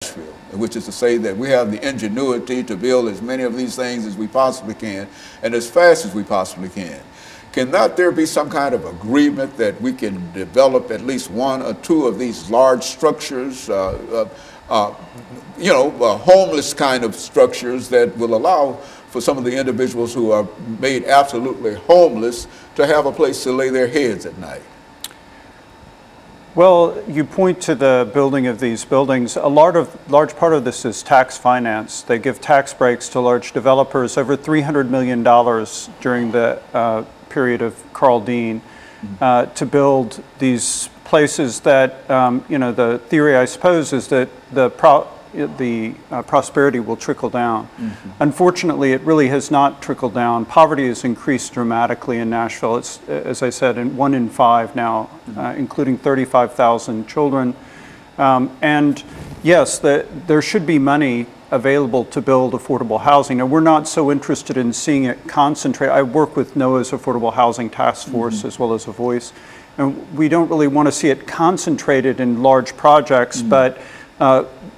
Nashville, which is to say that we have the ingenuity to build as many of these things as we possibly can and as fast as we possibly can. Cannot there be some kind of agreement that we can develop at least one or two of these large structures, homeless kind of structures that will allow for some of the individuals who are made absolutely homeless to have a place to lay their heads at night? Well, you point to the building of these buildings. A large part of this is tax finance. They give tax breaks to large developers, over $300 million during the period of Carl Dean, to build these places that, the theory, I suppose, is that the prosperity will trickle down. Unfortunately, it really has not trickled down. Poverty has increased dramatically in Nashville. It's, as I said, 1 in 5 now, including 35,000 children. And yes, there should be money available to build affordable housing. Now, we're not so interested in seeing it concentrate. I work with NOAA's Affordable Housing Task Force as well as a voice. And we don't really want to see it concentrated in large projects, but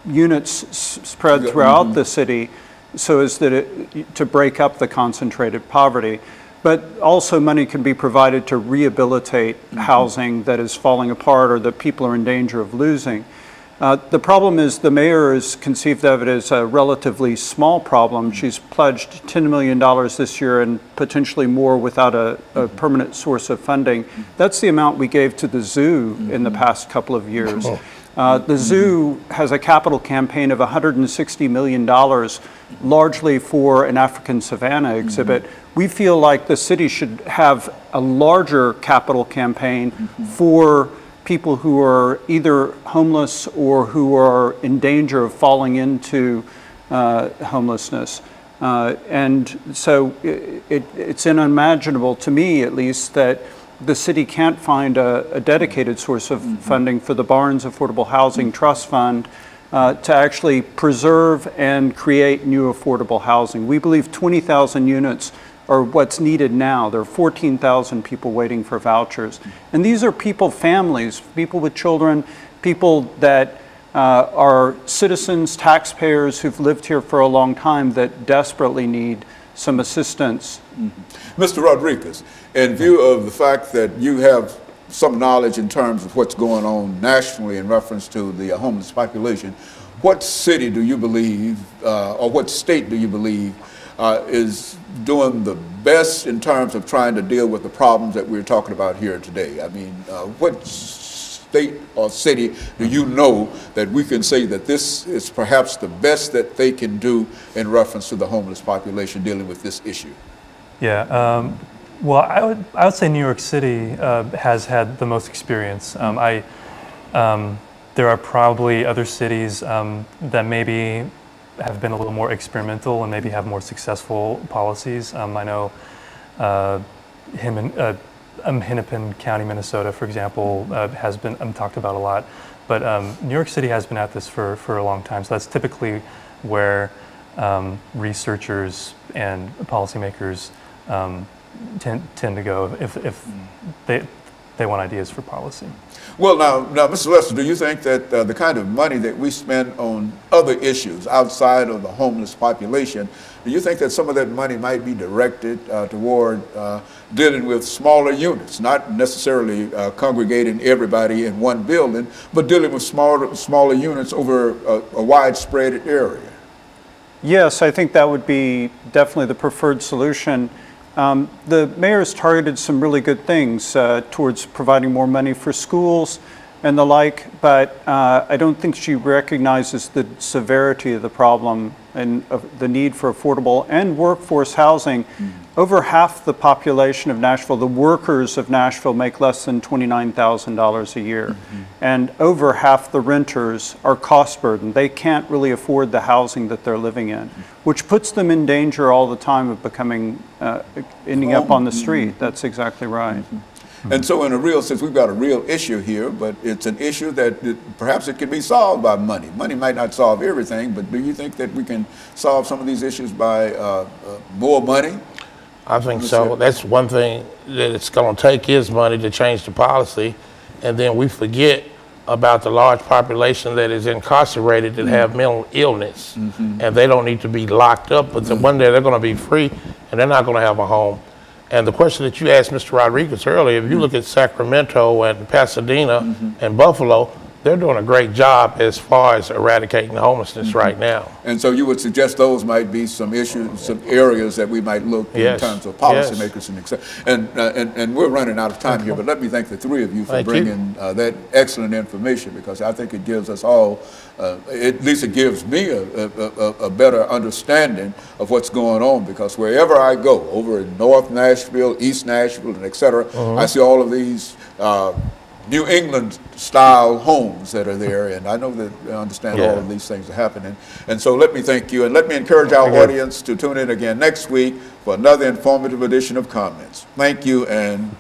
units spread throughout the city so as that to break up the concentrated poverty. But also money can be provided to rehabilitate housing that is falling apart or that people are in danger of losing. The problem is the mayor has conceived of it as a relatively small problem. She's pledged $10 million this year and potentially more without a permanent source of funding. That's the amount we gave to the zoo in the past couple of years. The zoo has a capital campaign of $160 million, largely for an African savanna exhibit. We feel like the city should have a larger capital campaign for people who are either homeless or who are in danger of falling into homelessness. And so it's unimaginable, to me at least, that the city can't find a dedicated source of funding for the Barnes Affordable Housing Trust Fund to actually preserve and create new affordable housing. We believe 20,000 units are what's needed now. There are 14,000 people waiting for vouchers. And these are families, people with children, people that are citizens, taxpayers who've lived here for a long time that desperately need some assistance. Mr. Rodriguez, in view of the fact that you have some knowledge in terms of what's going on nationally in reference to the homeless population, what city do you believe, or what state do you believe is doing the best in terms of trying to deal with the problems that we're talking about here today? I mean, what state or city do you know that we can say that this is perhaps the best that they can do in reference to the homeless population dealing with this issue? Yeah, well, I would say New York City has had the most experience. There are probably other cities that maybe have been a little more experimental and maybe have more successful policies. I know Hennepin County, Minnesota, for example, has been talked about a lot. But New York City has been at this for a long time. So that's typically where researchers and policymakers tend to go if they want ideas for policy. Well, now, Mr. Lester, do you think that the kind of money that we spend on other issues outside of the homeless population, do you think that some of that money might be directed toward dealing with smaller units, not necessarily congregating everybody in one building, but dealing with smaller units over a widespread area? Yes, I think that would be definitely the preferred solution. The mayor's targeted some really good things towards providing more money for schools and the like, but I don't think she recognizes the severity of the problem and of the need for affordable and workforce housing. Over half the population of Nashville, the workers of Nashville, make less than $29,000 a year. And over half the renters are cost burdened. They can't really afford the housing that they're living in, which puts them in danger all the time of becoming, ending up on the street. That's exactly right. And so in a real sense, we've got a real issue here, but it's an issue that perhaps it can be solved by money. Money might not solve everything, but do you think that we can solve some of these issues by more money? I think so. That's one thing that it's going to take is money to change the policy, and then we forget about the large population that is incarcerated that have mental illness, and they don't need to be locked up, but one day they're going to be free, and they're not going to have a home. And the question that you asked Mr. Rodriguez earlier, if you look at Sacramento and Pasadena and Buffalo, they're doing a great job as far as eradicating homelessness right now. And so you would suggest those might be some issues, some areas that we might look in terms of policymakers and we're running out of time here, but let me thank the three of you for bringing that excellent information, because I think it gives us all, at least it gives me a better understanding of what's going on, because wherever I go, over in North Nashville, East Nashville, and et cetera, I see all of these New England style homes that are there, and I know that I understand all of these things are happening. And so let me thank you, and let me encourage our audience to tune in again next week for another informative edition of Comments. Thank you, and